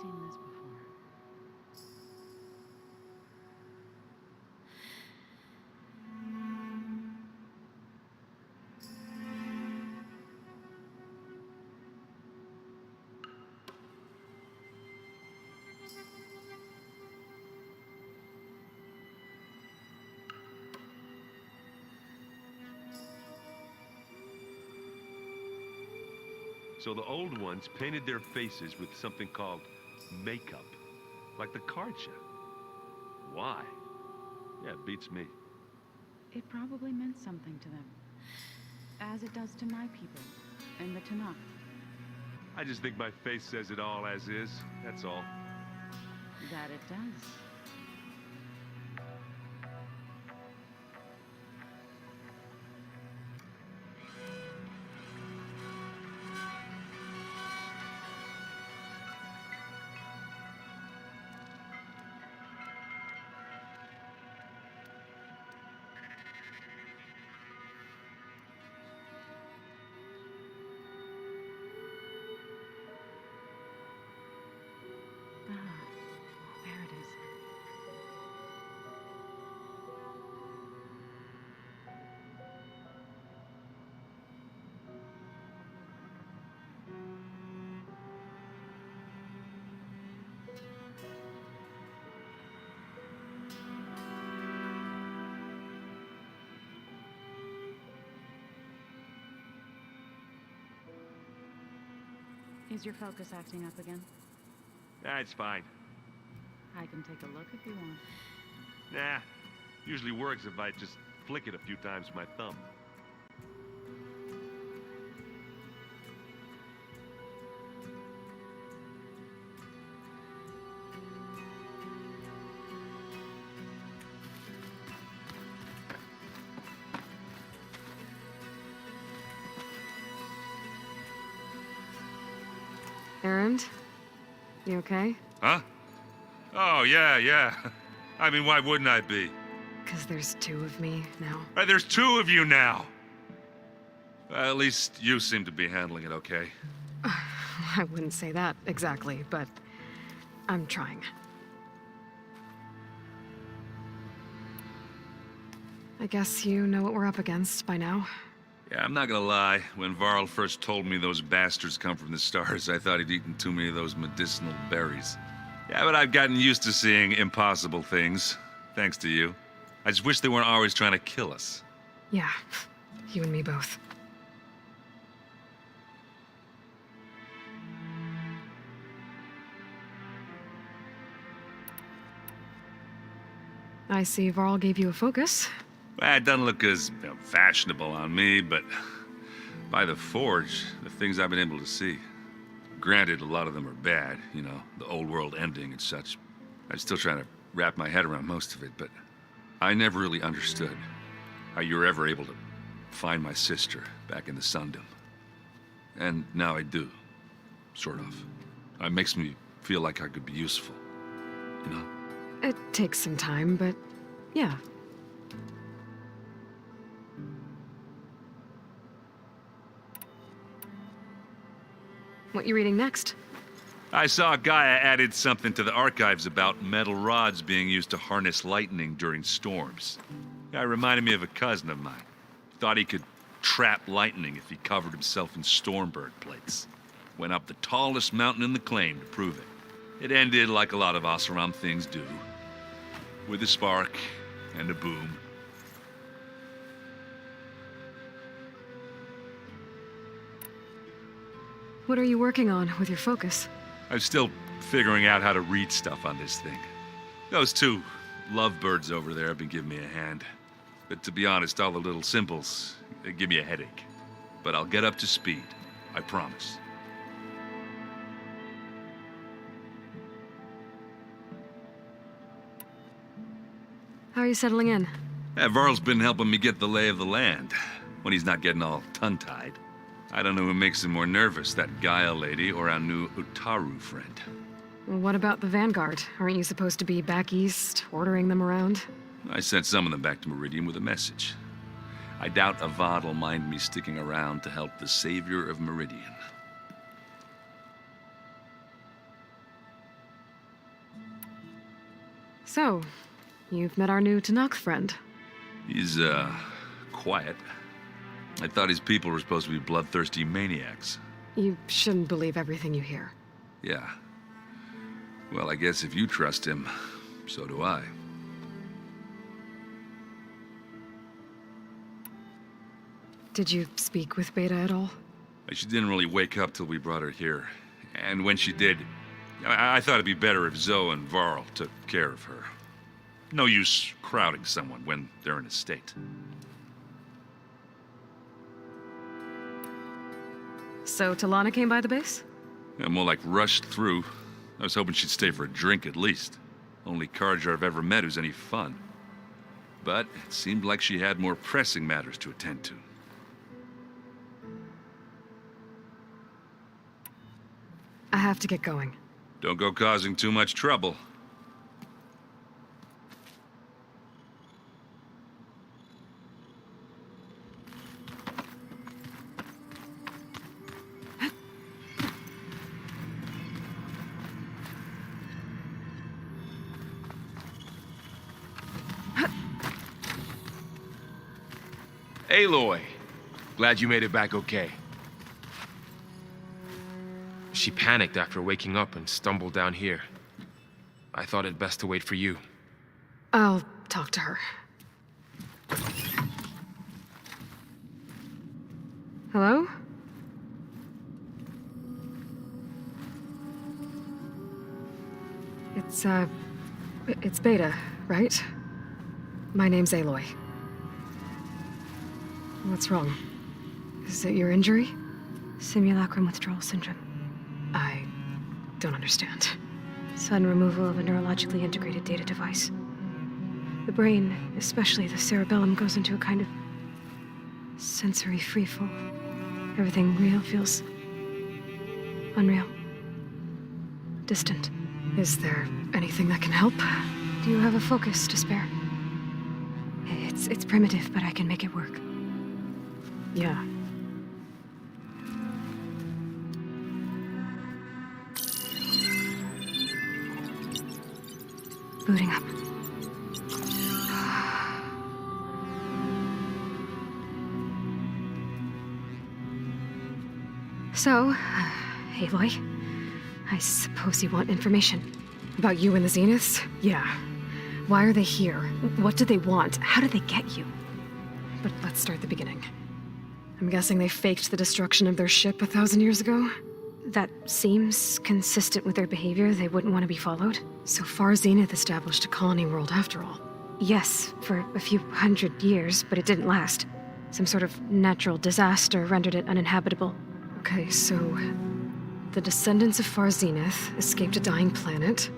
seen this before. So the old ones painted their faces with something called makeup, like the card show. Why? Yeah, it beats me. It probably meant something to them. As it does to my people, and the Tanakh. I just think my face says it all as is, that's all. That it does. Ah, there it is. Is your focus acting up again? Nah, it's fine. I can take a look if you want. Nah, usually works if I just flick it a few times with my thumb. Erend? You okay? Huh? Oh, yeah. I mean, why wouldn't I be? Because there's two of me now. Right, there's two of you now! At least you seem to be handling it okay. I wouldn't say that exactly, but I'm trying. I guess you know what we're up against by now. Yeah, I'm not gonna lie. When Varl first told me those bastards come from the stars, I thought he'd eaten too many of those medicinal berries. Yeah, but I've gotten used to seeing impossible things, thanks to you. I just wish they weren't always trying to kill us. Yeah, you and me both. I see Varl gave you a focus. Well, it doesn't look as fashionable on me, but by the Forge, the things I've been able to see. Granted, a lot of them are bad, you know, the old world ending and such. I'm still trying to wrap my head around most of it, but I never really understood how you were ever able to find my sister back in the Sundom. And now I do, sort of. It makes me feel like I could be useful, you know? It takes some time, but yeah. What you reading next? I saw Gaia added something to the archives about metal rods being used to harness lightning during storms. Guy reminded me of a cousin of mine. Thought he could trap lightning if he covered himself in Stormbird plates. Went up the tallest mountain in the claim to prove it. It ended like a lot of Oseram things do. With a spark and a boom. What are you working on with your focus? I'm still figuring out how to read stuff on this thing. Those two lovebirds over there have been giving me a hand. But to be honest, all the little symbols, they give me a headache. But I'll get up to speed, I promise. How are you settling in? Yeah, Varl's been helping me get the lay of the land, when he's not getting all tongue-tied. I don't know who makes him more nervous, that Gaia lady or our new Utaru friend. What about the Vanguard? Aren't you supposed to be back east, ordering them around? I sent some of them back to Meridian with a message. I doubt Avad will mind me sticking around to help the savior of Meridian. So, you've met our new Tanakh friend. He's, quiet. I thought his people were supposed to be bloodthirsty maniacs. You shouldn't believe everything you hear. Yeah. Well, I guess if you trust him, so do I. Did you speak with Beta at all? She didn't really wake up till we brought her here. And when she did, I thought it'd be better if Zoe and Varl took care of her. No use crowding someone when they're in a state. So Talana came by the base? Yeah, more like rushed through. I was hoping she'd stay for a drink at least. Only Carja I've ever met who's any fun. But it seemed like she had more pressing matters to attend to. I have to get going. Don't go causing too much trouble. Aloy, glad you made it back okay. She panicked after waking up and stumbled down here. I thought it best to wait for you. I'll talk to her. Hello? It's Beta, right? My name's Aloy. What's wrong? Is it your injury? Simulacrum withdrawal syndrome. I don't understand. Sudden removal of a neurologically integrated data device. The brain, especially the cerebellum, goes into a kind of sensory freefall. Everything real feels unreal. Distant. Is there anything that can help? Do you have a focus to spare? It's primitive, but I can make it work. Yeah. Booting up. So, Aloy, I suppose you want information. About you and the Zeniths? Yeah. Why are they here? What do they want? How did they get you? But let's start at the beginning. I'm guessing they faked the destruction of their ship 1,000 years ago? That seems consistent with their behavior. They wouldn't want to be followed. So far, Zenith established a colony world after all. Yes, for a few hundred years, but it didn't last. Some sort of natural disaster rendered it uninhabitable. Okay, so the descendants of Far Zenith escaped a dying planet,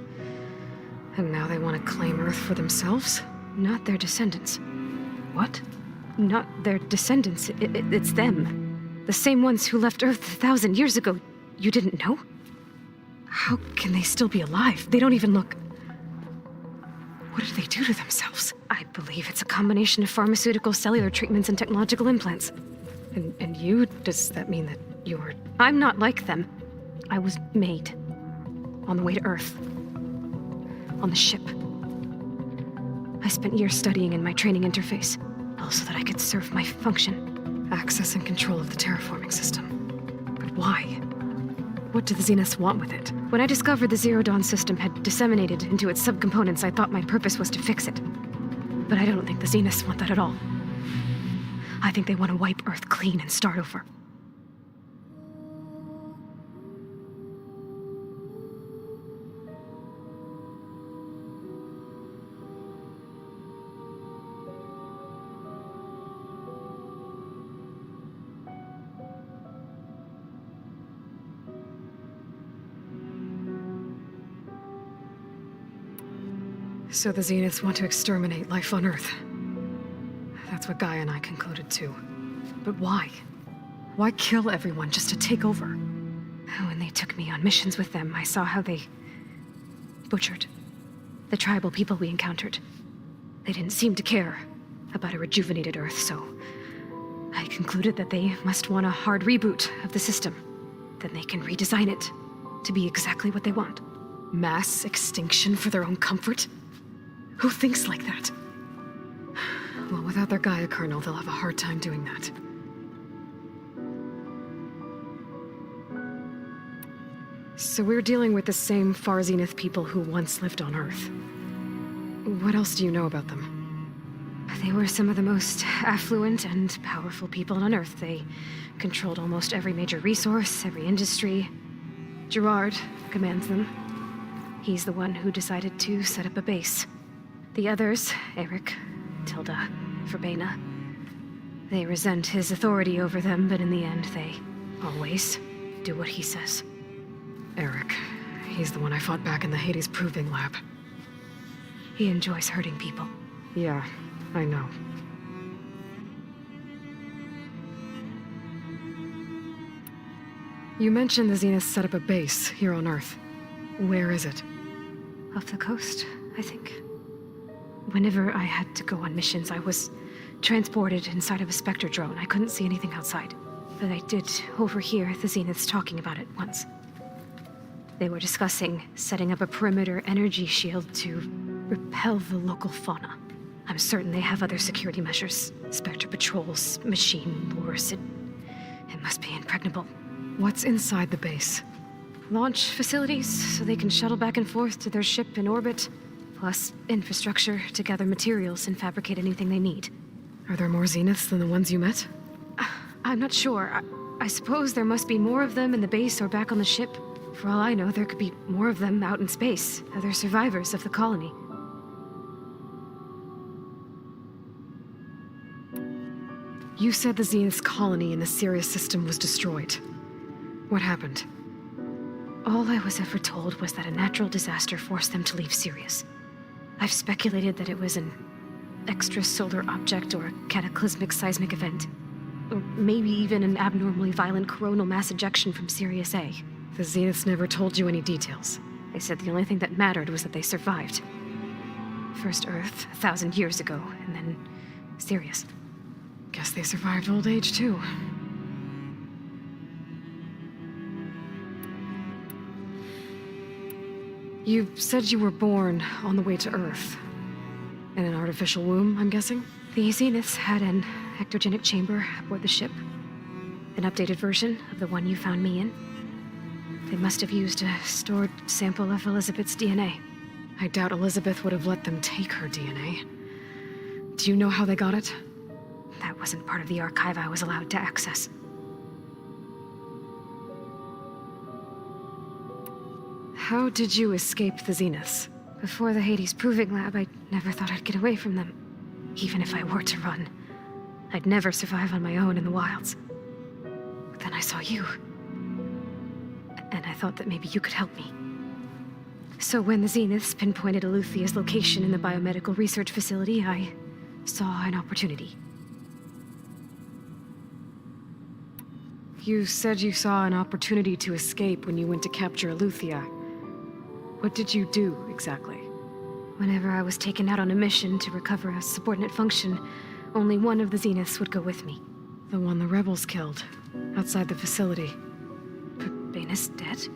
and now they want to claim Earth for themselves? Not their descendants. What? Not their descendants. It's them. The same ones who left Earth 1,000 years ago. You didn't know? How can they still be alive? They don't even look... What did they do to themselves? I believe it's a combination of pharmaceutical, cellular treatments, and technological implants. And you? Does that mean that you're... I'm not like them. I was made. On the way to Earth. On the ship. I spent years studying in my training interface, all so that I could serve my function. Access and control of the terraforming system. But why? What do the Zeniths want with it? When I discovered the Zero Dawn system had disseminated into its subcomponents, I thought my purpose was to fix it. But I don't think the Zeniths want that at all. I think they want to wipe Earth clean and start over. So the Zeniths want to exterminate life on Earth. That's what Gaia and I concluded too. But why? Why kill everyone just to take over? When they took me on missions with them, I saw how they butchered the tribal people we encountered. They didn't seem to care about a rejuvenated Earth, so I concluded that they must want a hard reboot of the system. Then they can redesign it to be exactly what they want. Mass extinction for their own comfort? Who thinks like that? Well, without their Gaia kernel, they'll have a hard time doing that. So we're dealing with the same Far Zenith people who once lived on Earth. What else do you know about them? They were some of the most affluent and powerful people on Earth. They controlled almost every major resource, every industry. Gerard commands them. He's the one who decided to set up a base. The others, Eric, Tilda, Verbena, they resent his authority over them, but in the end, they always do what he says. Eric. He's the one I fought back in the Hades Proving Lab. He enjoys hurting people. Yeah, I know. You mentioned the Zenith set up a base here on Earth. Where is it? Off the coast, I think. Whenever I had to go on missions, I was transported inside of a Spectre drone. I couldn't see anything outside. But I did overhear the Zeniths talking about it once. They were discussing setting up a perimeter energy shield to repel the local fauna. I'm certain they have other security measures. Spectre patrols, machine lures. It must be impregnable. What's inside the base? Launch facilities, so they can shuttle back and forth to their ship in orbit. Plus infrastructure to gather materials and fabricate anything they need. Are there more Zeniths than the ones you met? I'm not sure. I suppose there must be more of them in the base or back on the ship. For all I know, there could be more of them out in space. Other survivors of the colony. You said the Zenith's colony in the Sirius system was destroyed. What happened? All I was ever told was that a natural disaster forced them to leave Sirius. I've speculated that it was an extrasolar object or a cataclysmic seismic event. Or maybe even an abnormally violent coronal mass ejection from Sirius A. The Zeniths never told you any details. They said the only thing that mattered was that they survived. First Earth, 1,000 years ago, and then Sirius. Guess they survived old age, too. You said you were born on the way to Earth. In an artificial womb, I'm guessing? The Zeniths had an ectogenic chamber aboard the ship. An updated version of the one you found me in. They must have used a stored sample of Elizabeth's DNA. I doubt Elizabeth would have let them take her DNA. Do you know how they got it? That wasn't part of the archive I was allowed to access. How did you escape the Zeniths? Before the Hades Proving Lab, I never thought I'd get away from them. Even if I were to run, I'd never survive on my own in the wilds. But then I saw you. And I thought that maybe you could help me. So when the Zeniths pinpointed Eluthia's location in the biomedical research facility, I saw an opportunity. You said you saw an opportunity to escape when you went to capture Eluthia. What did you do, exactly? Whenever I was taken out on a mission to recover a subordinate function, only one of the Zeniths would go with me. The one the rebels killed, outside the facility. Baina's dead?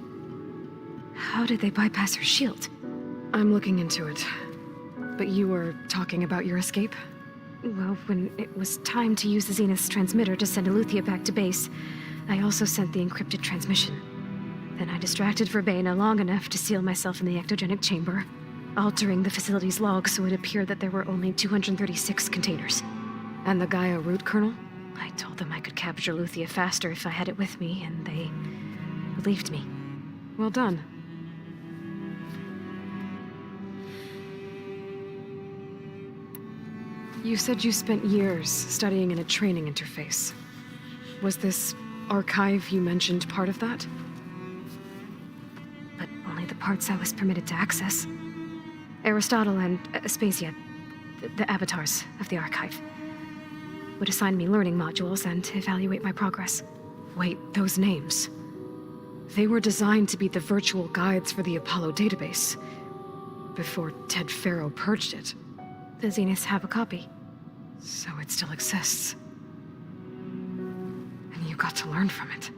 How did they bypass her shield? I'm looking into it. But you were talking about your escape? Well, when it was time to use the Zenith's transmitter to send Eluthia back to base, I also sent the encrypted transmission. Then I distracted Verbena long enough to seal myself in the ectogenic chamber, altering the facility's log so it appeared that there were only 236 containers. And the Gaia root kernel? I told them I could capture Eluthia faster if I had it with me, and they believed me. Well done. You said you spent years studying in a training interface. Was this archive you mentioned part of that? But only the parts I was permitted to access. Aristotle and Aspasia, the avatars of the archive, would assign me learning modules and evaluate my progress. Wait, those names. They were designed to be the virtual guides for the Apollo database, before Ted Faro purged it. The Zeniths have a copy. So it still exists. And you got to learn from it.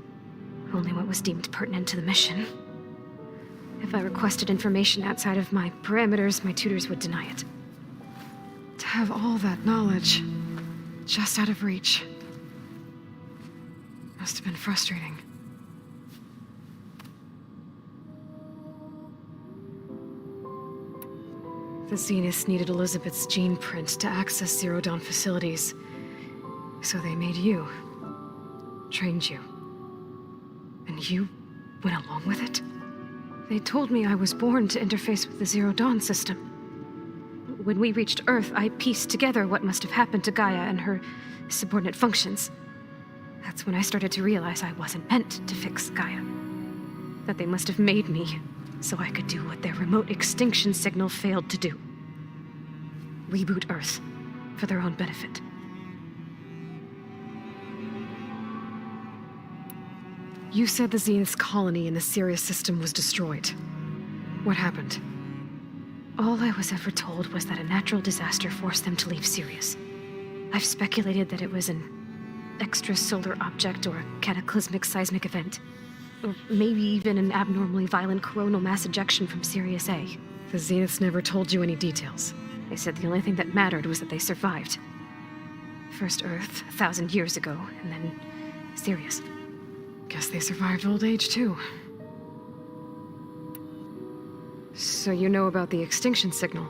Only what was deemed pertinent to the mission. If I requested information outside of my parameters, my tutors would deny it. have all that knowledge just out of reach. Must have been frustrating. The Zeniths needed Elizabeth's gene print to access Zero Dawn facilities. So they made you. Trained you. And you went along with it? They told me I was born to interface with the Zero Dawn system. When we reached Earth, I pieced together what must have happened to Gaia and her subordinate functions. That's when I started to realize I wasn't meant to fix Gaia. That they must have made me so I could do what their remote extinction signal failed to do. Reboot Earth for their own benefit. You said the Zenith's colony in the Sirius system was destroyed. What happened? All I was ever told was that a natural disaster forced them to leave Sirius. I've speculated that it was an extrasolar object or a cataclysmic seismic event. Or maybe even an abnormally violent coronal mass ejection from Sirius A. The Zeniths never told you any details. They said the only thing that mattered was that they survived. First Earth, 1,000 years ago, and then Sirius. Guess they survived old age, too. So you know about the extinction signal?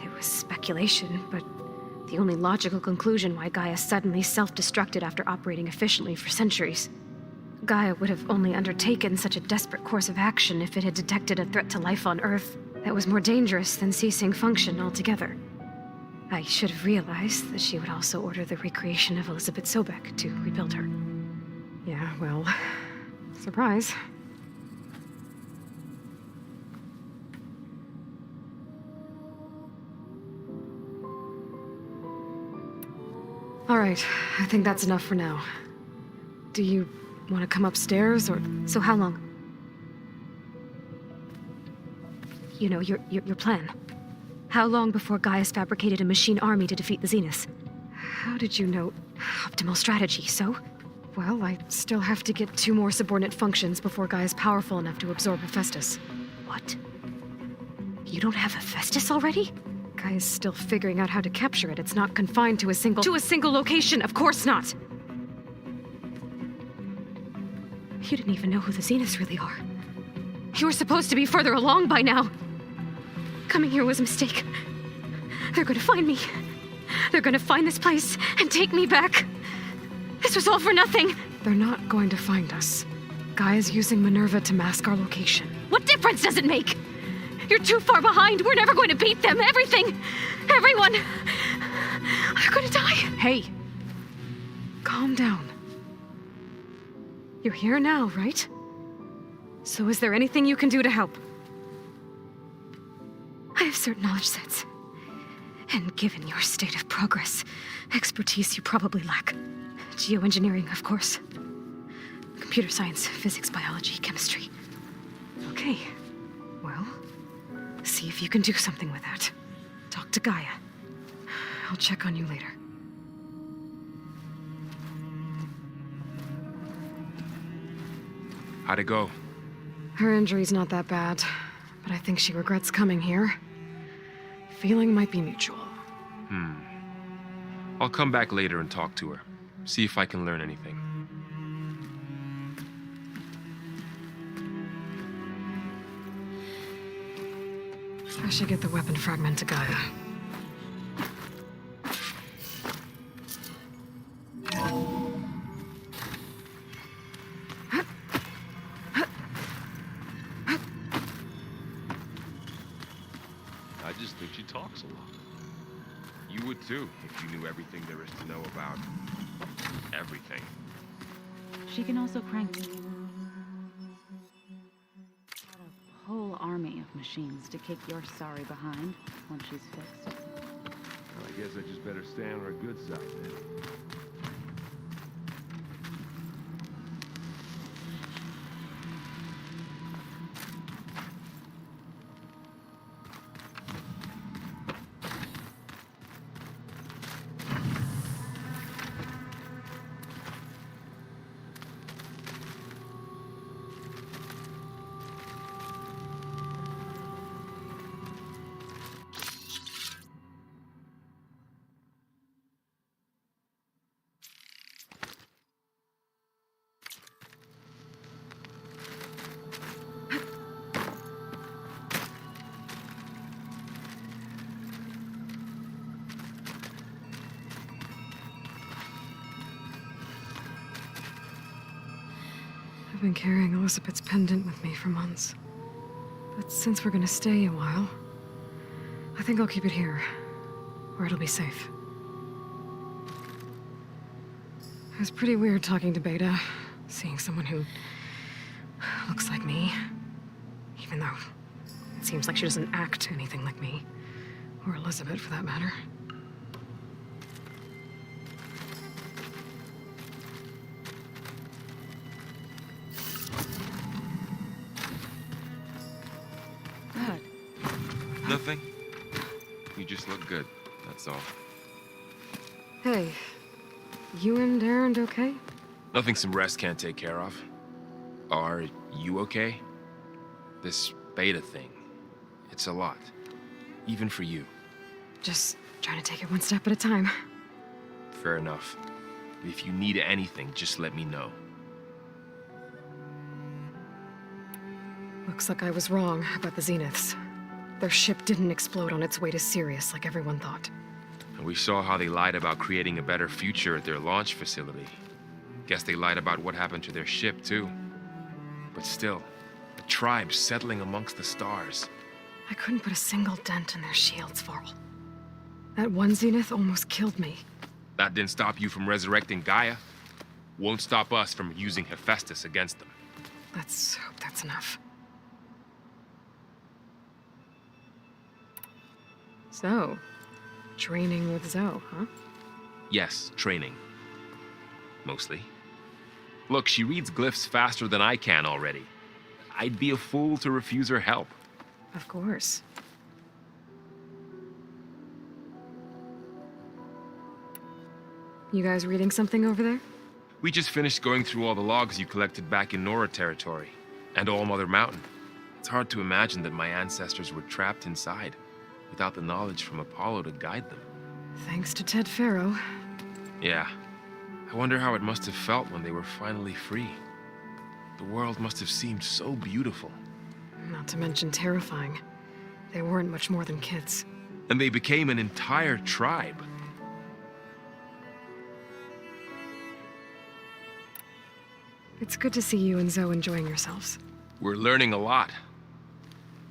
It was speculation, but the only logical conclusion why Gaia suddenly self-destructed after operating efficiently for centuries. Gaia would have only undertaken such a desperate course of action if it had detected a threat to life on Earth that was more dangerous than ceasing function altogether. I should have realized that she would also order the recreation of Elizabeth Sobek to rebuild her. Yeah, well, surprise. All right, I think that's enough for now. Do you want to come upstairs, or... So how long? You know, your plan. How long before Gaia's fabricated a machine army to defeat the Zeniths? How did you know? Optimal strategy, so? Well, I still have to get 2 more subordinate functions before Gaia's powerful enough to absorb Hephaestus. What? You don't have Hephaestus already? Gaia's still figuring out how to capture it. It's not confined to a single... To a single location, of course not! You didn't even know who the Zeniths really are. You were supposed to be further along by now. Coming here was a mistake. They're gonna find me. They're gonna find this place and take me back. This was all for nothing. They're not going to find us. Gaia's using Minerva to mask our location. What difference does it make? You're too far behind. We're never going to beat them. Everything, everyone, are gonna die. Hey! Calm down. You're here now, right? So is there anything you can do to help? I have certain knowledge sets. And given your state of progress, expertise you probably lack. Geoengineering, of course. Computer science, physics, biology, chemistry. Okay. Well, see if you can do something with that. Talk to Gaia. I'll check on you later. How'd it go? Her injury's not that bad, but I think she regrets coming here. Feeling might be mutual. I'll come back later and talk to her. See if I can learn anything. I should get the weapon fragment to Gaia. I just think she talks a lot. You would too, if you knew everything there is to know about everything. She can also crank out a whole army of machines to kick your sorry behind once she's fixed. Well, I guess I just better stay on her good side then. I've been carrying Elizabeth's pendant with me for months. But since we're gonna stay a while, I think I'll keep it here, where it'll be safe. It was pretty weird talking to Beta, seeing someone who looks like me. Even though it seems like she doesn't act anything like me. Or Elizabeth, for that matter. What? Nothing. You just look good, that's all. Hey, you and Aaron okay? Nothing some rest can't take care of. Are you okay? This Beta thing, it's a lot. Even for you. Just trying to take it one step at a time. Fair enough. If you need anything, just let me know. Looks like I was wrong about the Zeniths. Their ship didn't explode on its way to Sirius like everyone thought. And we saw how they lied about creating a better future at their launch facility. Guess they lied about what happened to their ship, too. But still, the tribe settling amongst the stars. I couldn't put a single dent in their shields, Varl. That one Zenith almost killed me. That didn't stop you from resurrecting Gaia. Won't stop us from using Hephaestus against them. Let's hope that's enough. So, training with Zoe, huh? Yes, training. Mostly. Look, she reads glyphs faster than I can already. I'd be a fool to refuse her help. Of course. You guys reading something over there? We just finished going through all the logs you collected back in Nora territory, and All Mother Mountain. It's hard to imagine that my ancestors were trapped inside, without the knowledge from Apollo to guide them. Thanks to Ted Faro. Yeah. I wonder how it must have felt when they were finally free. The world must have seemed so beautiful. Not to mention terrifying. They weren't much more than kids. And they became an entire tribe. It's good to see you and Zoe enjoying yourselves. We're learning a lot.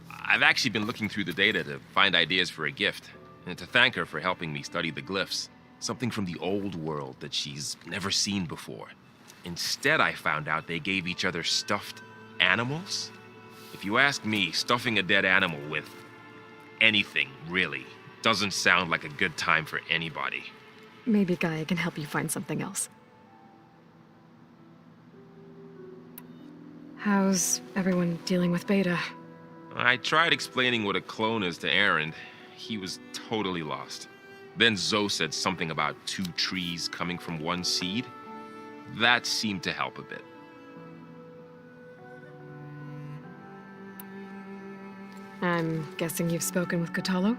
I've actually been looking through the data to find ideas for a gift, and to thank her for helping me study the glyphs. Something from the old world that she's never seen before. Instead, I found out they gave each other stuffed animals. If you ask me, stuffing a dead animal with anything, really, doesn't sound like a good time for anybody. Maybe Gaia can help you find something else. How's everyone dealing with Beta? I tried explaining what a clone is to Aaron. He was totally lost. Then Zoe said something about 2 trees coming from 1 seed. That seemed to help a bit. I'm guessing you've spoken with Kotallo?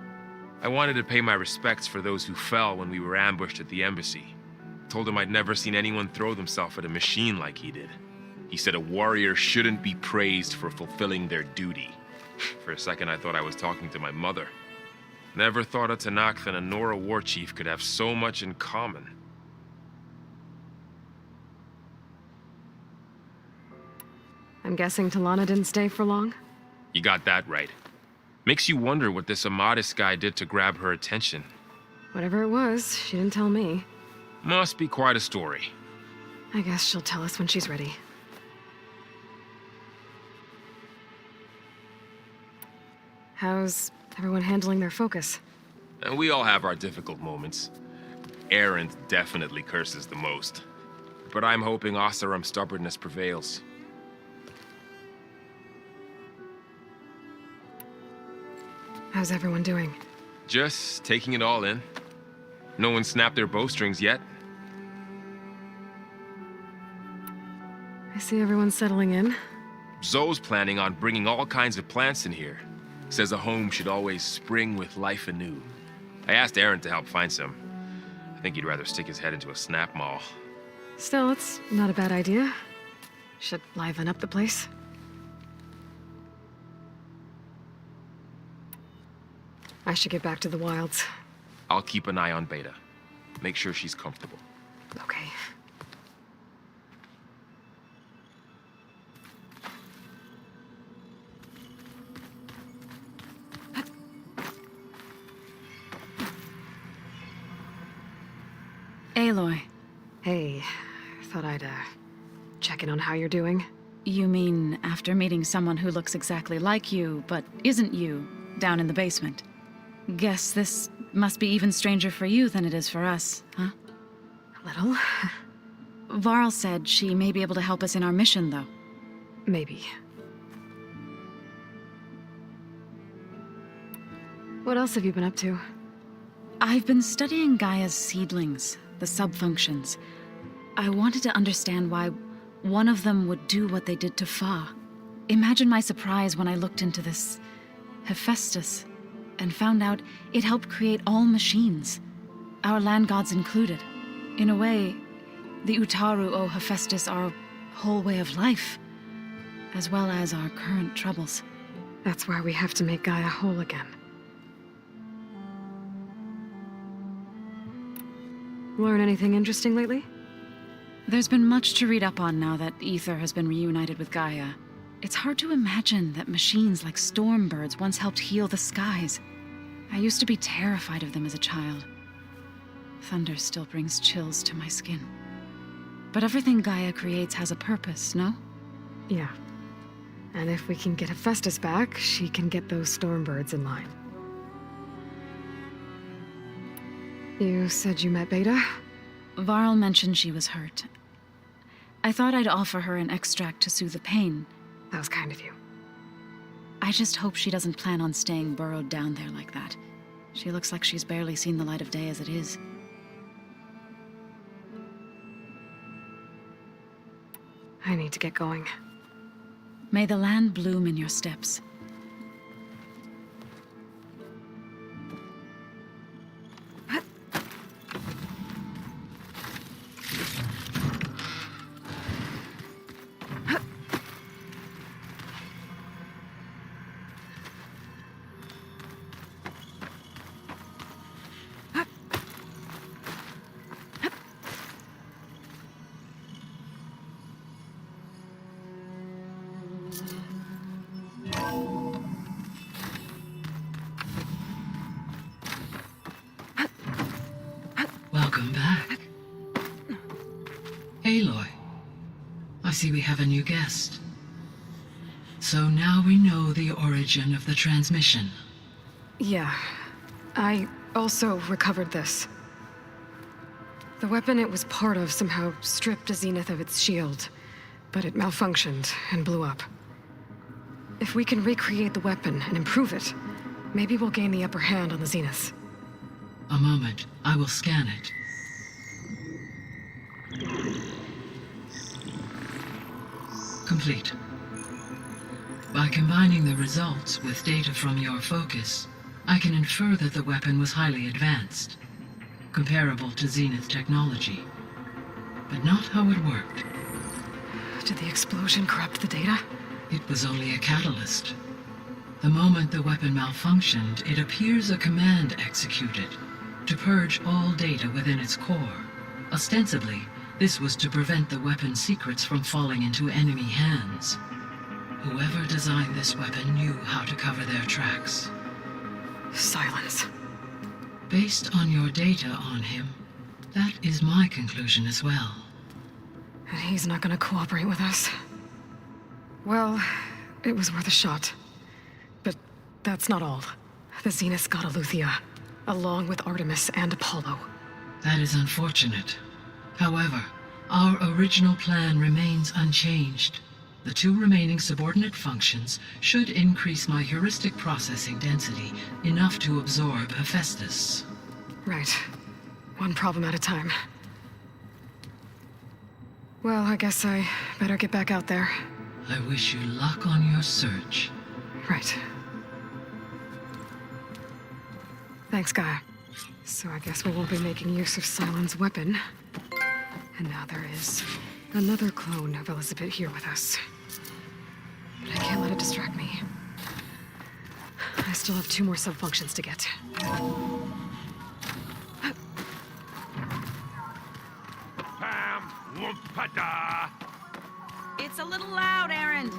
I wanted to pay my respects for those who fell when we were ambushed at the embassy. Told him I'd never seen anyone throw themselves at a machine like he did. He said a warrior shouldn't be praised for fulfilling their duty. For a second, I thought I was talking to my mother. Never thought a Tenakth and a Nora war chief could have so much in common. I'm guessing Talana didn't stay for long? You got that right. Makes you wonder what this Amadis guy did to grab her attention. Whatever it was, she didn't tell me. Must be quite a story. I guess she'll tell us when she's ready. How's everyone handling their focus? And we all have our difficult moments. Aaron definitely curses the most. But I'm hoping Oseram's stubbornness prevails. How's everyone doing? Just taking it all in. No one snapped their bowstrings yet. I see everyone settling in. Zoe's planning on bringing all kinds of plants in here. Says a home should always spring with life anew. I asked Aaron to help find some. I think he'd rather stick his head into a snap mall. Still, it's not a bad idea. Should liven up the place. I should get back to the wilds. I'll keep an eye on Beta. Make sure she's comfortable. Okay. Aloy. Hey, thought I'd, check in on how you're doing. You mean after meeting someone who looks exactly like you, but isn't you, down in the basement? Guess this must be even stranger for you than it is for us, huh? A little. Varl said she may be able to help us in our mission, though. Maybe. What else have you been up to? I've been studying Gaia's seedlings, the subfunctions. I wanted to understand why one of them would do what they did to Fa. Imagine my surprise when I looked into this Hephaestus and found out it helped create all machines, our land gods included. In a way, the Utaru owe Hephaestus our whole way of life, as well as our current troubles. That's why we have to make Gaia whole again. Learn anything interesting lately? There's been much to read up on now that Aether has been reunited with Gaia. It's hard to imagine that machines like Stormbirds once helped heal the skies. I used to be terrified of them as a child. Thunder still brings chills to my skin. But everything Gaia creates has a purpose, no? Yeah. And if we can get Hephaestus back, she can get those Stormbirds in line. You said you met Beta? Varl mentioned she was hurt. I thought I'd offer her an extract to soothe the pain. That was kind of you. I just hope she doesn't plan on staying burrowed down there like that. She looks like she's barely seen the light of day as it is. I need to get going. May the land bloom in your steps. Welcome back. Aloy, I see we have a new guest. So now we know the origin of the transmission. Yeah. I also recovered this. The weapon it was part of somehow stripped Zenith of its shield, but it malfunctioned and blew up. If we can recreate the weapon and improve it, maybe we'll gain the upper hand on the Zeniths. A moment, I will scan it. Complete. By combining the results with data from your focus, I can infer that the weapon was highly advanced, comparable to Zenith technology. But not how it worked. Did the explosion corrupt the data? It was only a catalyst. The moment the weapon malfunctioned, it appears a command executed to purge all data within its core. Ostensibly, this was to prevent the weapon's secrets from falling into enemy hands. Whoever designed this weapon knew how to cover their tracks. Silence. Based on your data on him, that is my conclusion as well. And he's not gonna cooperate with us. Well, it was worth a shot. But that's not all. The Zeniths got Aletheia, along with Artemis and Apollo. That is unfortunate. However, our original plan remains unchanged. The two remaining subordinate functions should increase my heuristic processing density enough to absorb Hephaestus. Right. One problem at a time. Well, I guess I better get back out there. I wish you luck on your search. Right. Thanks, Gaia. So I guess we won't be making use of Cylon's weapon. And now there is another clone of Elizabeth here with us. But I can't let it distract me. I still have 2 more subfunctions to get. Pam, whoop-a-da. It's a little loud, Erend.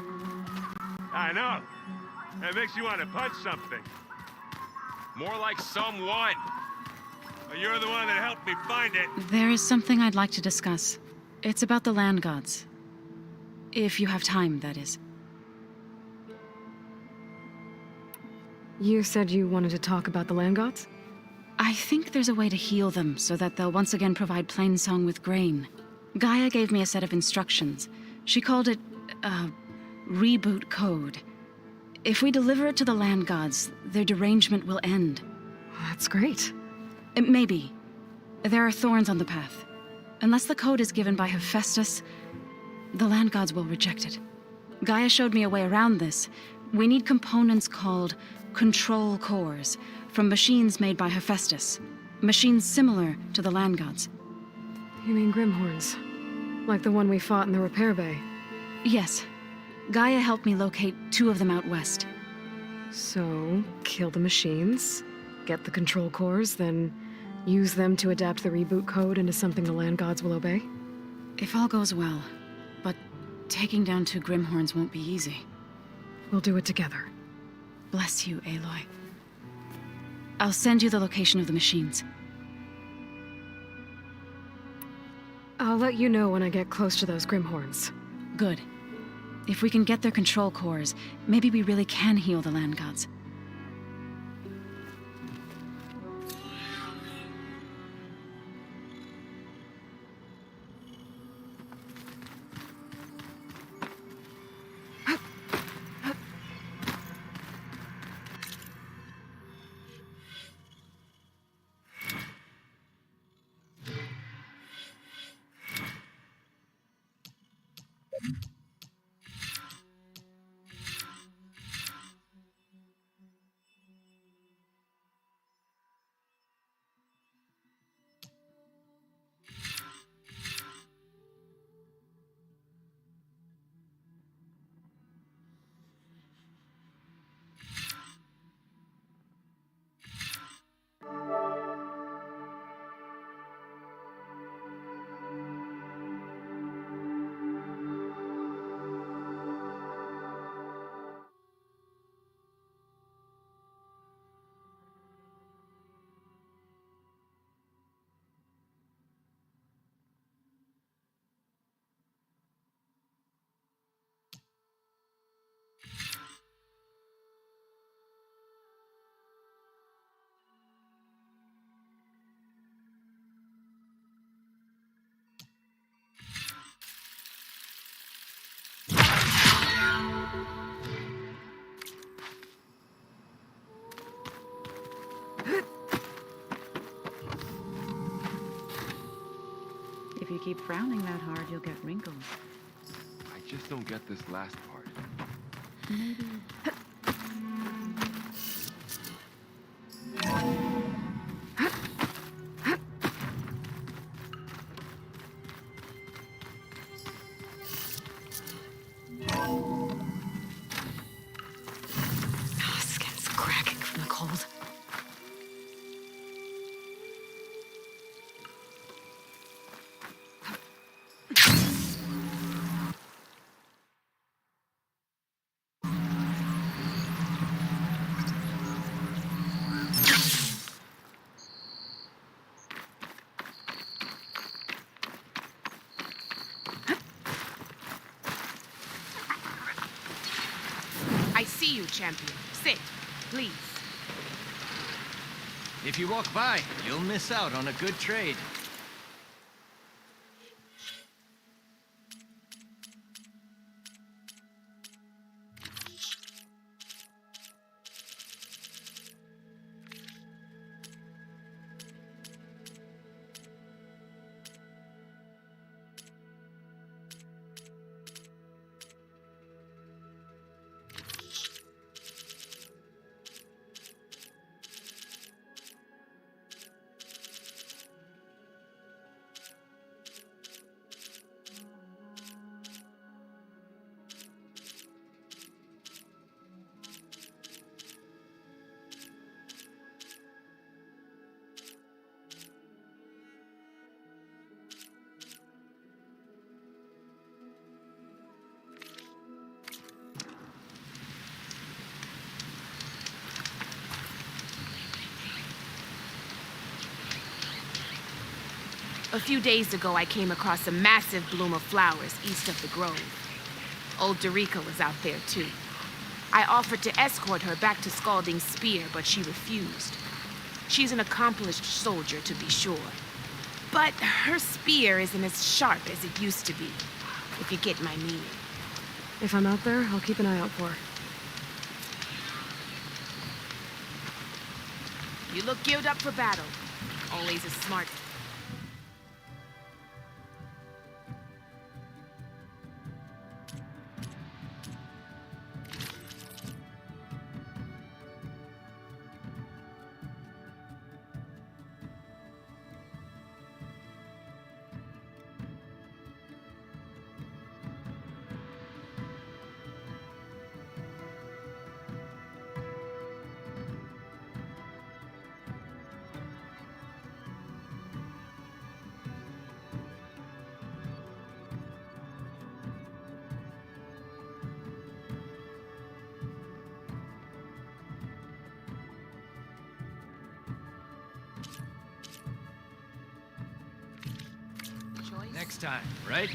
I know. It makes you want to punch something. More like someone. You're the one that helped me find it. There is something I'd like to discuss. It's about the land gods. If you have time, that is. You said you wanted to talk about the land gods? I think there's a way to heal them so that they'll once again provide Plainsong with grain. Gaia gave me a set of instructions. She called it, reboot code. If we deliver it to the land gods, their derangement will end. That's great. Maybe. There are thorns on the path. Unless the code is given by Hephaestus, the land gods will reject it. Gaia showed me a way around this. We need components called control cores from machines made by Hephaestus. Machines similar to the land gods. You mean Grimhorns? Like the one we fought in the repair bay? Yes. Gaia helped me locate 2 of them out west. So, kill the machines, get the control cores, then use them to adapt the reboot code into something the land gods will obey? If all goes well. But taking down 2 Grimhorns won't be easy. We'll do it together. Bless you, Aloy. I'll send you the location of the machines. I'll let you know when I get close to those Grimhorns. Good. If we can get their control cores, maybe we really can heal the land gods. If you keep frowning that hard, you'll get wrinkles. I just don't get this last part. Skin's cracking from the cold. I see you, champion. Sit, please. If you walk by, you'll miss out on a good trade. A few days ago, I came across a massive bloom of flowers east of the grove. Old Dorica was out there, too. I offered to escort her back to Scalding's Spear, but she refused. She's an accomplished soldier, to be sure. But her spear isn't as sharp as it used to be, if you get my meaning. If I'm out there, I'll keep an eye out for her. You look geared up for battle. Always a smart. Next time, right?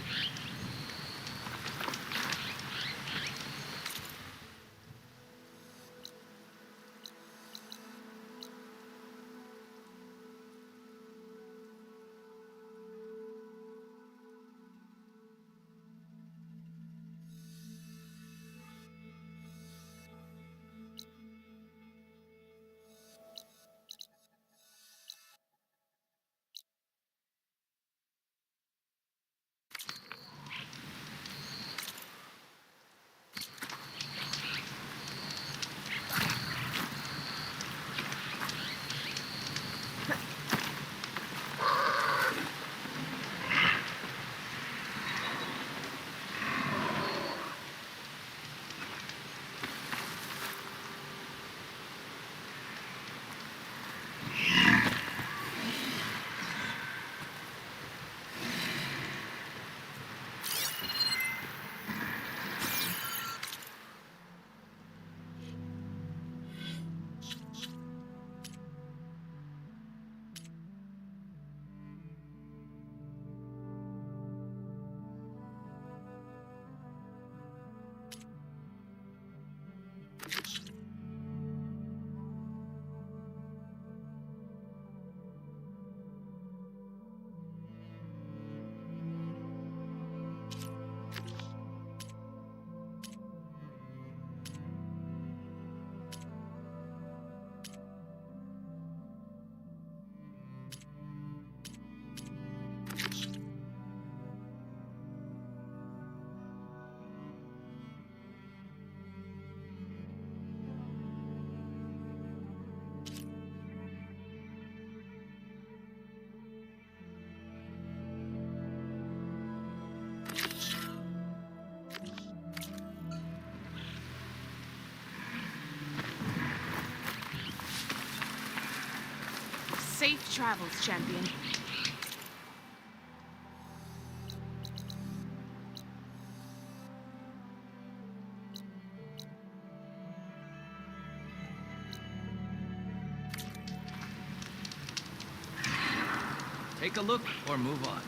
Safe travels, champion. Take a look or move on.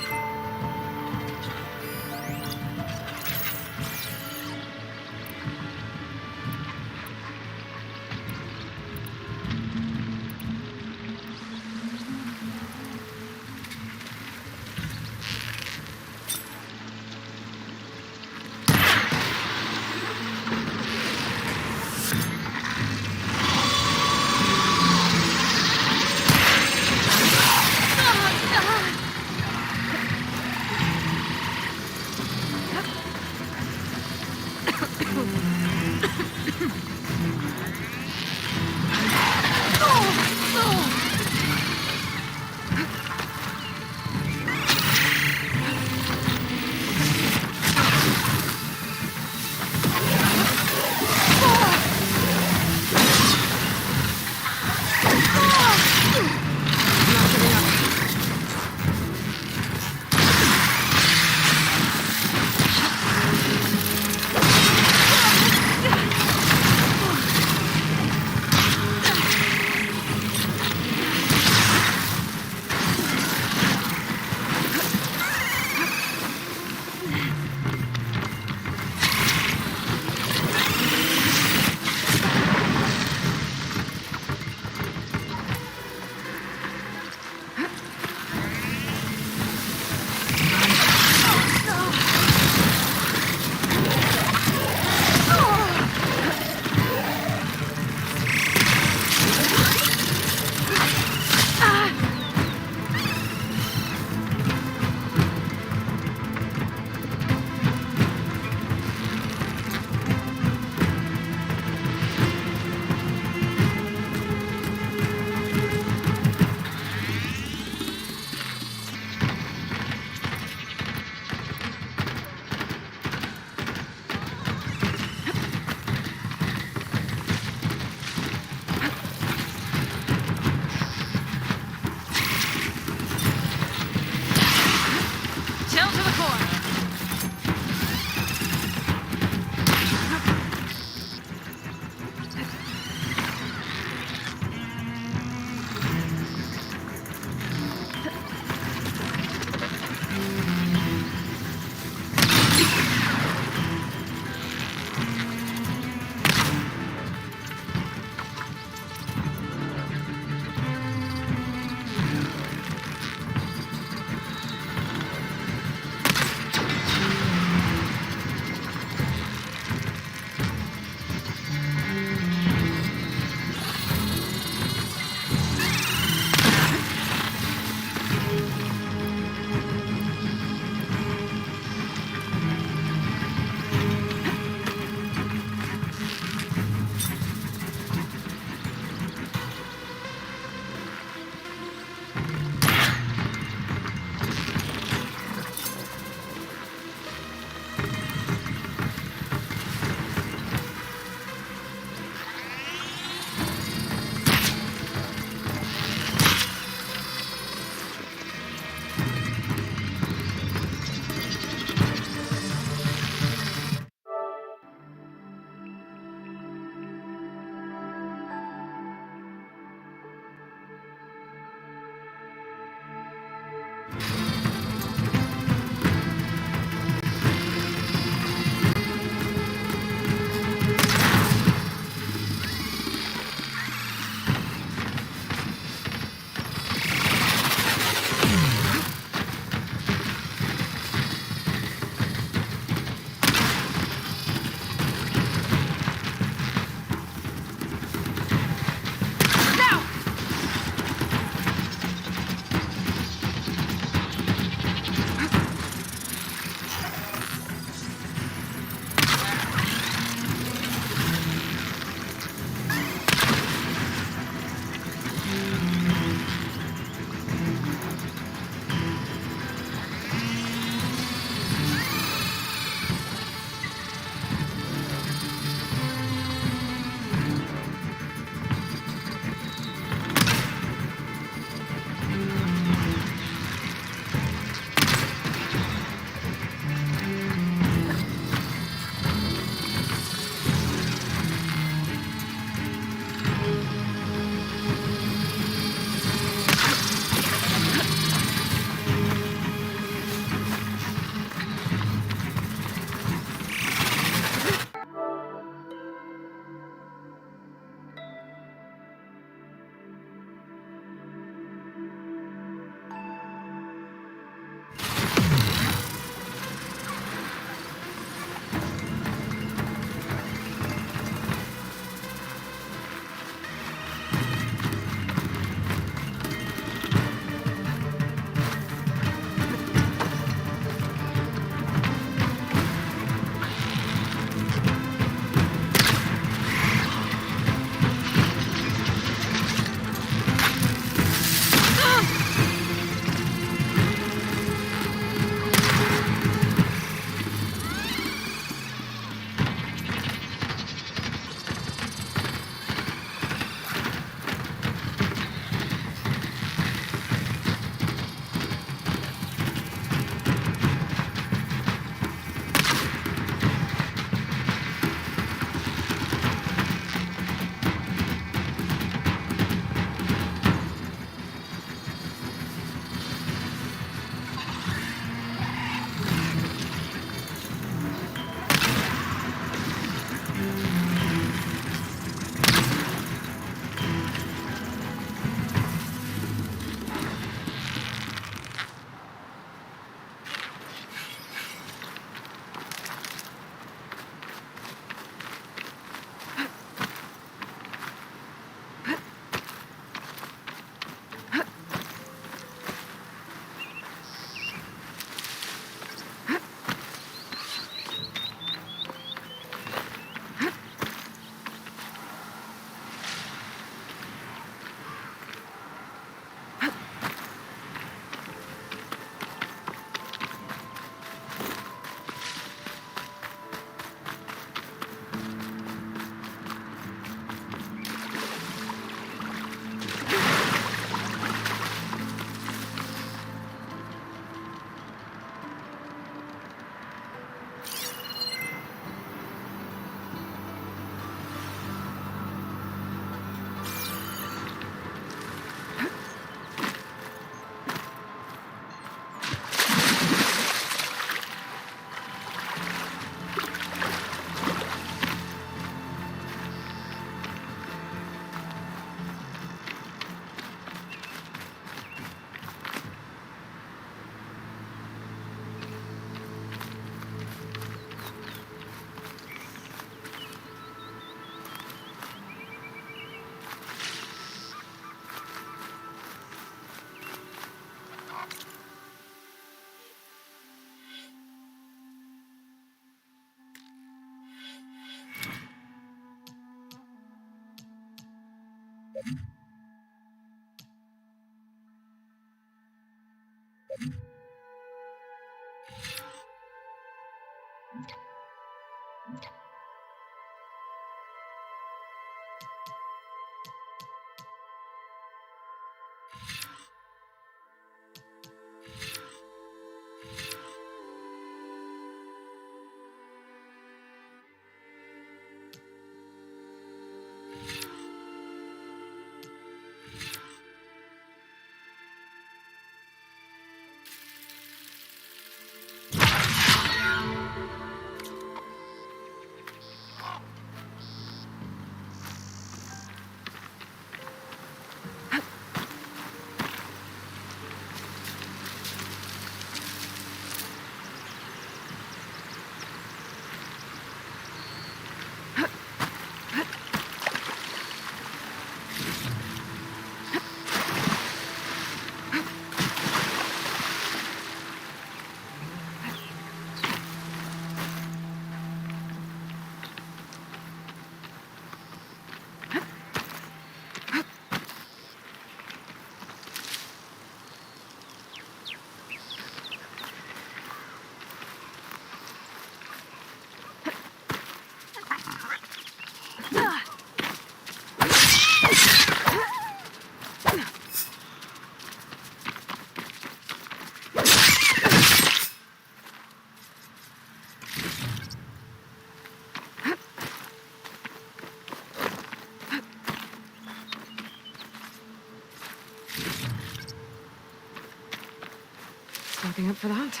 Looking up for that.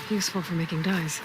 Useful for making dyes.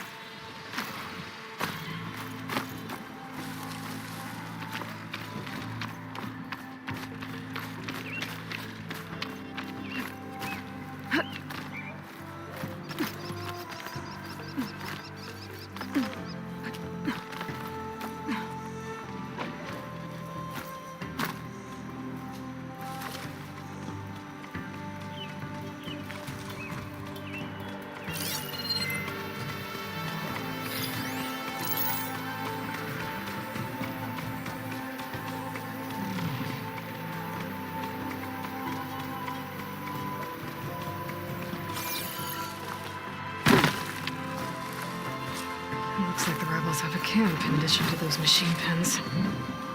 Looks like the rebels have a camp in addition to those machine pens.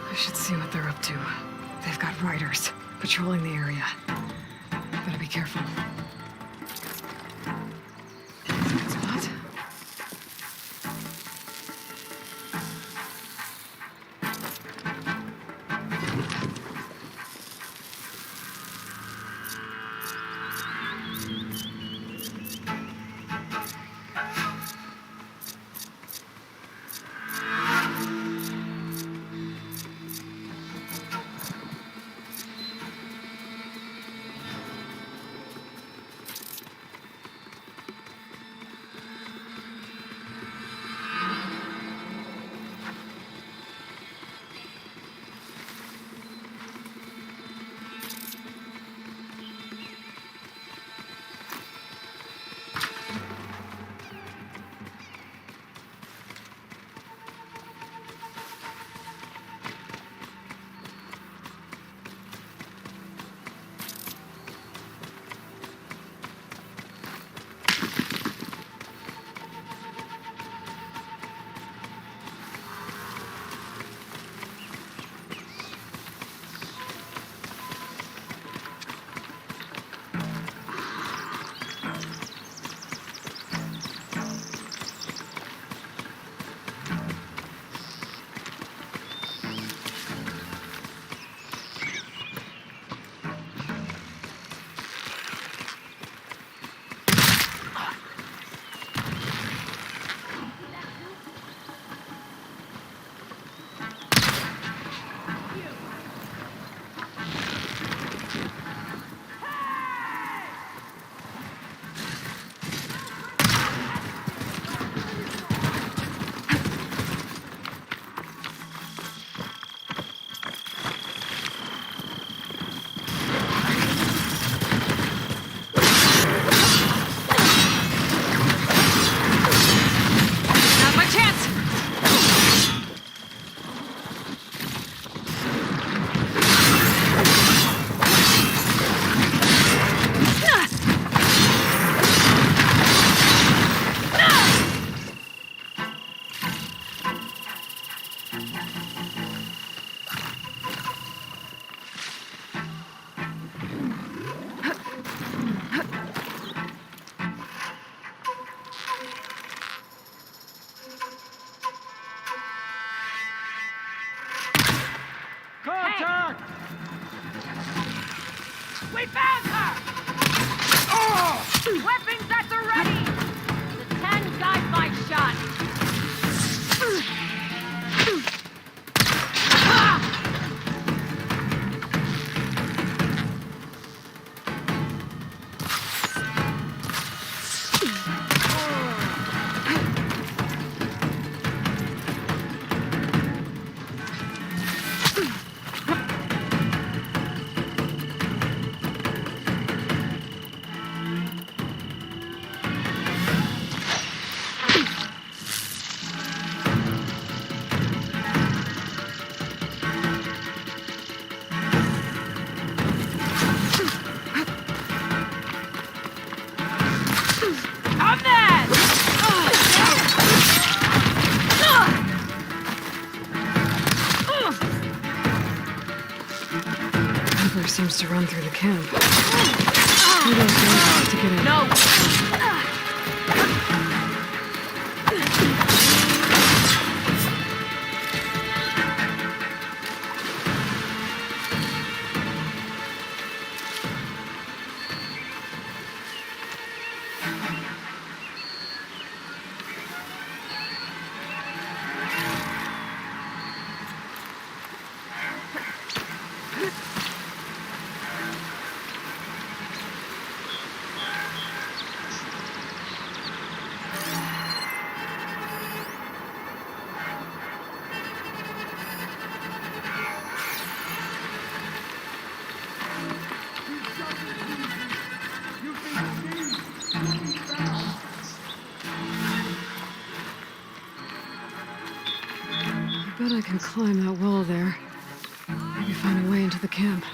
I should see what they're up to. They've got riders patrolling the area. Better be careful. Spot? We found her! Weapons at the ready! The 10 guide my shot! River seems to run through the camp. Maybe I can to get in. No! I bet I can climb that wall there. Maybe find a way into the camp.